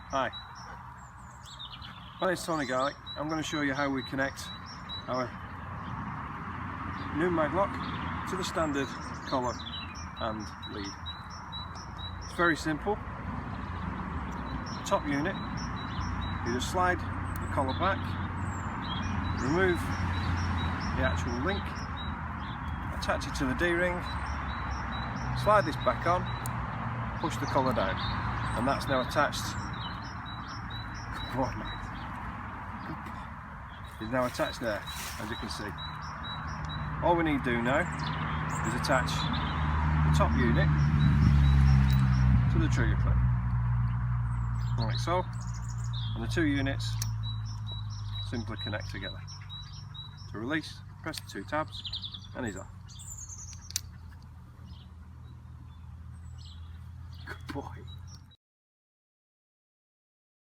Hi, my name is Tony Garlic. I'm going to show you how we connect our new Magloc to the standard collar and lead. It's very simple. Top unit, you just slide the collar back, remove the actual link, attach it to the D-ring, slide this back on, push the collar down, and that's now attached. Good boy, mate. It's now attached there, as you can see. All we need to do now is attach the top unit to the trigger clip, like so, and the two units simply connect together. To release, press the two tabs and he's off. Good boy.